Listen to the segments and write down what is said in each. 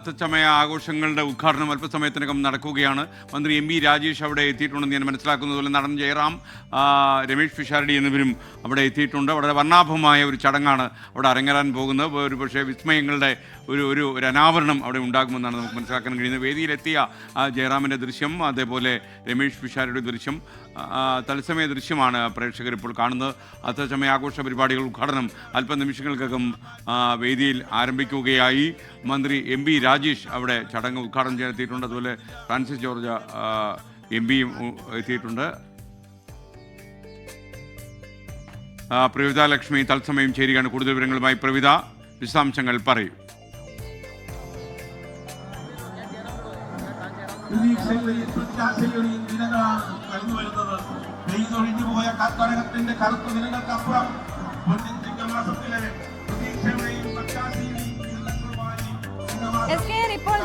അത്തച്ചമയ ആഘോഷങ്ങളുടെ ഉദ്ഘാടനം അല്പസമയത്തിനകം നടക്കുകയാണ്. മന്ത്രി എം ബി രാജേഷ് അവിടെ എത്തിയിട്ടുണ്ടെന്ന് ഞാൻ മനസ്സിലാക്കുന്നതുപോലെ നടൻ ജയറാം, രമേഷ് പിഷാരടി എന്നിവരും അവിടെ എത്തിയിട്ടുണ്ട്. വളരെ വർണ്ണാഭമായ ഒരു ചടങ്ങാണ് അവിടെ അരങ്ങേറാൻ പോകുന്നത്. ഒരു പക്ഷേ വിസ്മയങ്ങളുടെ ഒരു അനാവരണം അവിടെ ഉണ്ടാകുമെന്നാണ് നമുക്ക് മനസ്സിലാക്കാൻ കഴിയുന്നത്. വേദിയിലെത്തിയ ജയറാമിൻ്റെ ദൃശ്യം, അതേപോലെ രമേഷ് പിഷാരടിയുടെ ദൃശ്യം, തത്സമയ ദൃശ്യമാണ് പ്രേക്ഷകർ ഇപ്പോൾ കാണുന്നത്. അത്തച്ചമയ ആഘോഷ പരിപാടികൾ ഉദ്ഘാടനം അല്പനിമിഷങ്ങൾക്കകം വേദിയിൽ ആരംഭിക്കുകയായി. മന്ത്രി എം ബി രാജേഷ് അവിടെ ചടങ്ങ് ഉദ്ഘാടനം ചെയ്യാൻ എത്തിയിട്ടുണ്ട്. അതുപോലെ ഫ്രാൻസിസ് ജോർജ് എം പിയും എത്തിയിട്ടുണ്ട്. പ്രവിത ലക്ഷ്മി തത്സമയം ചേരുകയാണ്. കൂടുതൽ വിവരങ്ങളുമായി പ്രവിത, വിശദാംശങ്ങൾ പറയൂ. പോയ കർക്കടകത്തിന്റെ കറുത്ത ദിനങ്ങൾക്കപ്പുറം മാസത്തിലെ പ്രതീക്ഷയുടെയും ഇപ്പോൾ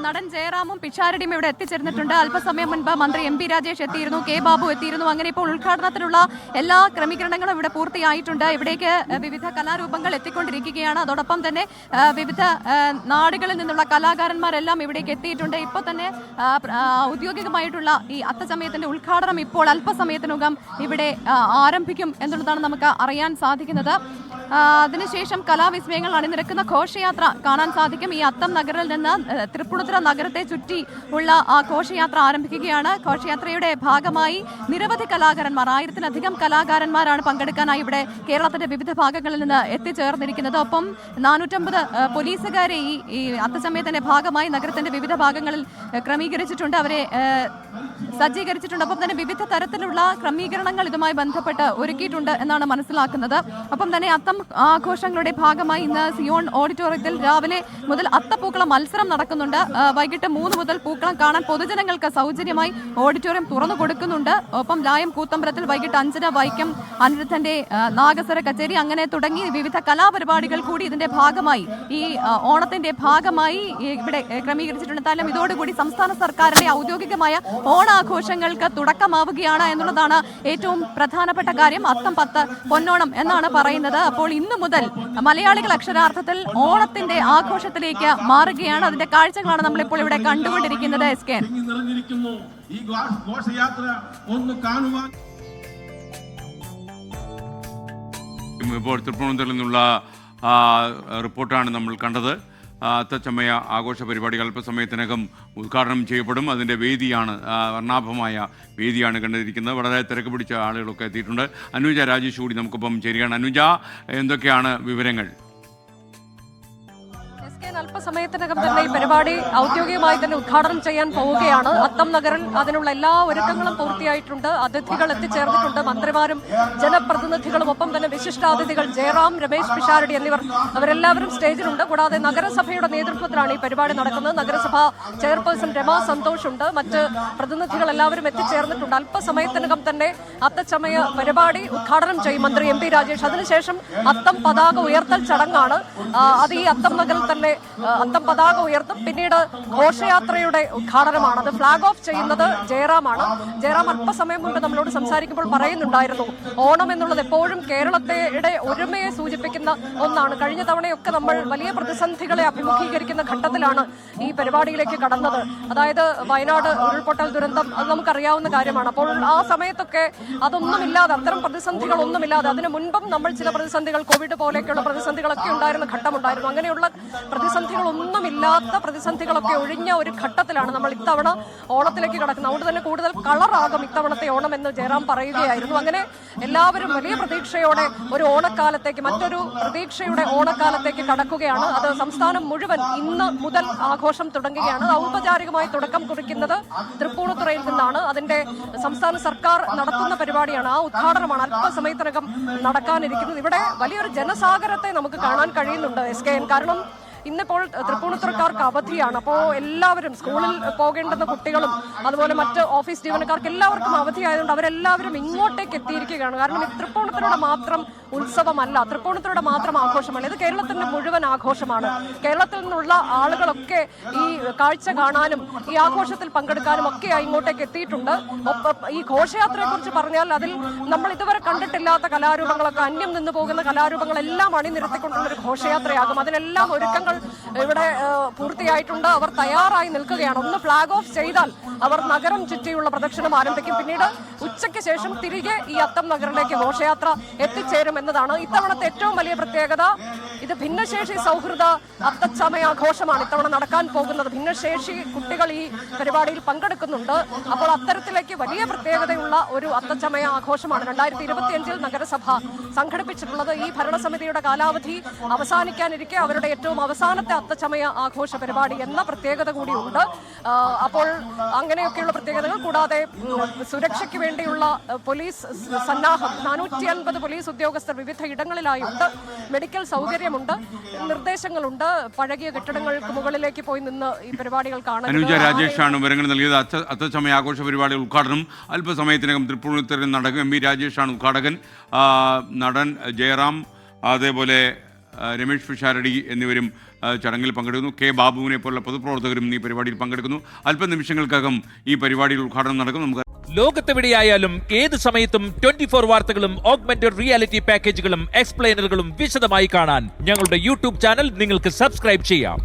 നടൻ ജയറാമും പിഷാരടിയും ഇവിടെ എത്തിച്ചേർന്നിട്ടുണ്ട്. അല്പസമയം മുൻപ് മന്ത്രി എം പി രാജേഷ് എത്തിയിരുന്നു, കെ ബാബു എത്തിയിരുന്നു. അങ്ങനെ ഇപ്പോൾ ഉദ്ഘാടനത്തിനുള്ള എല്ലാ ക്രമീകരണങ്ങളും ഇവിടെ പൂർത്തിയായിട്ടുണ്ട്. ഇവിടേക്ക് വിവിധ കലാരൂപങ്ങൾ എത്തിക്കൊണ്ടിരിക്കുകയാണ്. അതോടൊപ്പം തന്നെ വിവിധ നാടുകളിൽ നിന്നുള്ള കലാകാരന്മാരെല്ലാം ഇവിടേക്ക് എത്തിയിട്ടുണ്ട്. ഇപ്പോൾ തന്നെ ഔദ്യോഗികമായിട്ടുള്ള ഈ അത്തച്ചമയത്തിന്റെ ഉദ്ഘാടനം ഇപ്പോൾ അല്പസമയത്തിനകം ഇവിടെ ആരംഭിക്കും എന്നുള്ളതാണ് നമുക്ക് അറിയാൻ സാധിക്കുന്നത്. അതിനുശേഷം കലാവിസ്മയങ്ങൾ അണിനിരക്കുന്ന ഘോഷയാത്ര കാണാൻ സാധിക്കും. ഈ അത്തം നഗറിൽ നിന്ന് തൃപ്പൂണിത്തുറ നഗരത്തെ ചുറ്റി ഉള്ള ആ ഘോഷയാത്ര ആരംഭിക്കുകയാണ്. ഘോഷയാത്രയുടെ ഭാഗമായി നിരവധി കലാകാരന്മാർ, 1000-ലധികം കലാകാരന്മാരാണ് പങ്കെടുക്കാനായി ഇവിടെ കേരളത്തിന്റെ വിവിധ ഭാഗങ്ങളിൽ നിന്ന് എത്തിച്ചേർന്നിരിക്കുന്നത്. ഒപ്പം 450 പോലീസുകാരെ ഈ അത്തച്ചമയത്തിന്റെ ഭാഗമായി നഗരത്തിന്റെ വിവിധ ഭാഗങ്ങളിൽ ക്രമീകരിച്ചിട്ടുണ്ട്, അവരെ സജ്ജീകരിച്ചിട്ടുണ്ട്. ഒപ്പം തന്നെ വിവിധ തരത്തിലുള്ള ക്രമീകരണങ്ങൾ ഇതുമായി ബന്ധപ്പെട്ട് ഒരുക്കിയിട്ടുണ്ട് എന്നാണ് മനസ്സിലാക്കുന്നത്. ഒപ്പം തന്നെ അത്തം ആഘോഷങ്ങളുടെ ഭാഗമായി ഇന്ന് സിയോൺ ഓഡിറ്റോറിയത്തിൽ രാവിലെ മുതൽ അത്തപ്പൂക്കള മത്സരം നടക്കുന്നുണ്ട്. വൈകിട്ട് 3 മുതൽ പൂക്കളം കാണാൻ പൊതുജനങ്ങൾക്ക് സൗജന്യമായി ഓഡിറ്റോറിയം തുറന്നു കൊടുക്കുന്നുണ്ട്. ഒപ്പം ലായം കൂത്തമ്പലത്തിൽ വൈകിട്ട് 5-ന് വൈക്കം അനിരുദ്ധന്റെ നാഗസ്വര കച്ചേരി, അങ്ങനെ തുടങ്ങി വിവിധ കലാപരിപാടികൾ കൂടി ഇതിന്റെ ഭാഗമായി, ഈ ഓണത്തിന്റെ ഭാഗമായി ഇവിടെ ക്രമീകരിച്ചിട്ടുണ്ട്. എന്തായാലും ഇതോടുകൂടി സംസ്ഥാന സർക്കാരിന്റെ ഔദ്യോഗികമായ ഓണാഘോഷങ്ങൾക്ക് തുടക്കമാവുകയാണ് എന്നുള്ളതാണ് ഏറ്റവും പ്രധാനപ്പെട്ട കാര്യം. അത്തം 10 പൊന്നോണം എന്നാണ് പറയുന്നത്. അപ്പോൾ ഇന്നു മുതൽ മലയാളികൾ അക്ഷരാർത്ഥത്തിൽ ഓണത്തിന്റെ ആഘോഷത്തിലേക്ക് മാറുകയാണ്. അതിന്റെ കാഴ്ചകളാണ് നമ്മളിപ്പോൾ ഇവിടെ കണ്ടുകൊണ്ടിരിക്കുന്നത്. ഇപ്പോൾ തൃപ്പൂണിത്തുറയിൽ നിന്നുള്ള റിപ്പോർട്ടാണ് നമ്മൾ കണ്ടത്. അത്തച്ചമയ ആഘോഷ പരിപാടികൾ അല്പസമയത്തിനകം ഉദ്ഘാടനം ചെയ്യപ്പെടും. അതിൻ്റെ വേദിയാണ്, വർണ്ണാഭമായ വേദിയാണ് കണ്ടിരിക്കുന്നത്. വളരെ തിരക്ക് പിടിച്ച ആളുകളൊക്കെ എത്തിയിട്ടുണ്ട്. അനുജ രാജേഷ് കൂടി നമുക്കൊപ്പം ചേരുകയാണ്. അനുജ, എന്തൊക്കെയാണ് വിവരങ്ങൾ? അല്പസമയത്തിനകം തന്നെ ഈ പരിപാടി ഔദ്യോഗികമായി തന്നെ ഉദ്ഘാടനം ചെയ്യാൻ പോവുകയാണ്. അത്തം നഗറിൽ അതിനുള്ള എല്ലാ ഒരുക്കങ്ങളും പൂർത്തിയായിട്ടുണ്ട്. അതിഥികൾ എത്തിച്ചേർന്നിട്ടുണ്ട്, മന്ത്രിമാരും ജനപ്രതിനിധികളും, ഒപ്പം തന്നെ വിശിഷ്ടാതിഥികൾ ജയറാം, രമേഷ് പിഷാരടി എന്നിവർ, അവരെല്ലാവരും സ്റ്റേജിലുണ്ട്. കൂടാതെ നഗരസഭയുടെ നേതൃത്വത്തിലാണ് ഈ പരിപാടി നടക്കുന്നത്. നഗരസഭ ചെയർപേഴ്സൺ രമാ സന്തോഷ് ഉണ്ട്, മറ്റ് പ്രതിനിധികൾ എല്ലാവരും എത്തിച്ചേർന്നിട്ടുണ്ട്. അല്പസമയത്തിനകം തന്നെ അത്തച്ചമയ പരിപാടി ഉദ്ഘാടനം ചെയ്യും മന്ത്രി എം പി രാജേഷ്. അതിനുശേഷം അത്തം പതാക ഉയർത്തൽ ചടങ്ങാണ്. അത് ഈ അത്തം നഗറിൽ തന്നെ അത്തം പതാക ഉയർത്തും. പിന്നീട് ഘോഷയാത്രയുടെ ഉദ്ഘാടനമാണ്. അത് ഫ്ലാഗ് ഓഫ് ചെയ്യുന്നത് ജയറാമാണ്. ജയറാം അല്പസമയം മുൻപ് നമ്മളോട് സംസാരിക്കുമ്പോൾ പറയുന്നുണ്ടായിരുന്നു, ഓണം എന്നുള്ളത് എപ്പോഴും കേരളത്തിന്റെ ഒരുമയെ സൂചിപ്പിക്കുന്ന ഒന്നാണ്. കഴിഞ്ഞ തവണയൊക്കെ നമ്മൾ വലിയ പ്രതിസന്ധികളെ അഭിമുഖീകരിക്കുന്ന ഘട്ടത്തിലാണ് ഈ പരിപാടിയിലേക്ക് കടന്നത്. അതായത് വയനാട് ഉരുൾപൊട്ടൽ ദുരന്തം, അത് നമുക്കറിയാവുന്ന കാര്യമാണ്. അപ്പോൾ ആ സമയത്തൊക്കെ അതൊന്നുമില്ലാതെ, അത്തരം പ്രതിസന്ധികളൊന്നുമില്ലാതെ, അതിനു മുൻപും നമ്മൾ ചില പ്രതിസന്ധികൾ, കോവിഡ് പോലെയൊക്കെയുള്ള പ്രതിസന്ധികളൊക്കെ ഉണ്ടായിരുന്ന ഘട്ടമുണ്ടായിരുന്നു. അങ്ങനെയുള്ള പ്രതിസന്ധികളൊന്നുമില്ലാത്ത, പ്രതിസന്ധികളൊക്കെ ഒഴിഞ്ഞ ഒരു ഘട്ടത്തിലാണ് നമ്മൾ ഇത്തവണ ഓണത്തിലേക്ക് കടക്കുന്നത്. അതുകൊണ്ട് തന്നെ കൂടുതൽ കളറാകും ഇത്തവണത്തെ ഓണം എന്ന് ജയറാം പറയുകയായിരുന്നു. അങ്ങനെ എല്ലാവരും വലിയ പ്രതീക്ഷയോടെ ഒരു ഓണക്കാലത്തേക്ക്, മറ്റൊരു പ്രതീക്ഷയുടെ ഓണക്കാലത്തേക്ക് കടക്കുകയാണ്. അത് സംസ്ഥാനം മുഴുവൻ ഇന്ന് മുതൽ ആഘോഷം തുടങ്ങുകയാണ്. ഔപചാരികമായി തുടക്കം കുറിക്കുന്നത് തൃപ്പൂണിത്തുറയിൽ നിന്നാണ്. അതിന്റെ സംസ്ഥാന സർക്കാർ നടത്തുന്ന പരിപാടിയാണ്, ആ ഉദ്ഘാടനമാണ് അല്പസമയത്തിനകം നടക്കാനിരിക്കുന്നത്. ഇവിടെ വലിയൊരു ജനസാഗരത്തെ നമുക്ക് കാണാൻ കഴിയുന്നുണ്ട് SKN. കാരണം ഇന്നിപ്പോൾ തൃപ്പൂണിത്തുറക്കാർക്ക് അവധിയാണ്. അപ്പോൾ എല്ലാവരും, സ്കൂളിൽ പോകേണ്ടുന്ന കുട്ടികളും അതുപോലെ മറ്റ് ഓഫീസ് ജീവനക്കാർക്ക് എല്ലാവർക്കും അവധിയായതുകൊണ്ട് അവരെല്ലാവരും ഇങ്ങോട്ടേക്ക് എത്തിയിരിക്കുകയാണ്. കാരണം തൃപ്പൂണിത്തുറയുടെ മാത്രം ഉത്സവമല്ല, തൃപ്പൂണിത്തുറയുടെ മാത്രം ആഘോഷമല്ല, ഇത് കേരളത്തിന്റെ മുഴുവൻ ആഘോഷമാണ്. കേരളത്തിൽ നിന്നുള്ള ആളുകളൊക്കെ ഈ കാഴ്ച കാണാനും ഈ ആഘോഷത്തിൽ പങ്കെടുക്കാനും ഒക്കെ ഇങ്ങോട്ടേക്ക് എത്തിയിട്ടുണ്ട്. ഒപ്പം ഈ ഘോഷയാത്രയെ കുറിച്ച് പറഞ്ഞാൽ അതിൽ നമ്മൾ ഇതുവരെ കണ്ടിട്ടില്ലാത്ത കലാരൂപങ്ങളൊക്കെ, അന്യം നിന്ന് പോകുന്ന കലാരൂപങ്ങളെല്ലാം അണിനിരത്തിക്കൊണ്ടുള്ള ഒരു ഘോഷയാത്രയാകും. അതിനെല്ലാം ഒരുക്കങ്ങൾ ഇവിടെ പൂർത്തിയായിട്ടുണ്ട്. അവർ തയ്യാറായി നിൽക്കുകയാണ്. ഒന്ന് ഫ്ലാഗ് ഓഫ് ചെയ്താൽ അവർ നഗരം ചുറ്റിയുള്ള പ്രദക്ഷിണം ആരംഭിക്കും. പിന്നീട് ഉച്ചയ്ക്ക് ശേഷം തിരികെ ഈ അത്തം നഗറിലേക്ക് ഘോഷയാത്ര എത്തിച്ചേരും എന്നതാണ് ഇത്തവണത്തെ ഏറ്റവും വലിയ പ്രത്യേകത. ഇത് ഭിന്നശേഷി സൗഹൃദ അത്തച്ചമയാഘോഷമാണ് ഇത്തവണ നടക്കാൻ പോകുന്നത്. ഭിന്നശേഷി കുട്ടികൾ ഈ പരിപാടിയിൽ പങ്കെടുക്കുന്നുണ്ട്. അപ്പോൾ അത്തരത്തിലേക്ക് വലിയ പ്രത്യേകതയുള്ള ഒരു അത്തച്ചമയ ആഘോഷമാണ് 2025 നഗരസഭ സംഘടിപ്പിച്ചിട്ടുള്ളത്. ഈ ഭരണസമിതിയുടെ കാലാവധി അവസാനിക്കാനിരിക്കെ അവരുടെ ഏറ്റവും അവസാനത്തെ അത്തച്ചമയ ആഘോഷ പരിപാടി എന്ന പ്രത്യേകത കൂടിയുണ്ട്. അപ്പോൾ അങ്ങനെയൊക്കെയുള്ള പ്രത്യേകതകൾ കൂടാതെ സുരക്ഷയ്ക്ക് വേണ്ടിയുള്ള പോലീസ് സന്നാഹം 450 പോലീസ് ഉദ്യോഗസ്ഥർ വിവിധ ഇടങ്ങളിലായുണ്ട്. മെഡിക്കൽ സൗകര്യമുണ്ട്, നിർദ്ദേശങ്ങളുണ്ട്. പഴകിയ കെട്ടിടങ്ങൾക്ക് മുകളിലേക്ക് പോയി നിന്ന് ഈ പരിപാടികൾ കാണാൻ അനുജ രാജേഷാണ് വിവരങ്ങൾ നൽകിയത്. അത്തച്ചമയ ആഘോഷ പരിപാടികൾ ഉദ്ഘാടനം അല്പസമയത്തിനകം തൃപ്പൂണിത്തുറയിൽ നടക്കും. എം വി രാജേഷാണ് ഉദ്ഘാടകൻ. നടൻ ജയറാം, അതേപോലെ രമേഷ് പിഷാരടി എന്നിവരും ചടങ്ങിൽ പങ്കെടുക്കുന്നു. കെ ബാബുവിനെ പോലുള്ള പൊതുപ്രവർത്തകരും ഈ പരിപാടിയിൽ പങ്കെടുക്കുന്നു. അല്പനിമിഷങ്ങൾക്കകം ഈ പരിപാടിയിൽ ഉദ്ഘാടനം നടക്കും. നമുക്ക് ലോകത്തെവിടെയായാലും ഏത് സമയത്തും 24 വാർത്തകളും ഓഗ്മെന്റഡ് റിയാലിറ്റി പാക്കേജുകളും എക്സ്പ്ലെയിനറുകളും വിശദമായി കാണാൻ ഞങ്ങളുടെ യൂട്യൂബ് ചാനൽ നിങ്ങൾക്ക് സബ്സ്ക്രൈബ് ചെയ്യാം.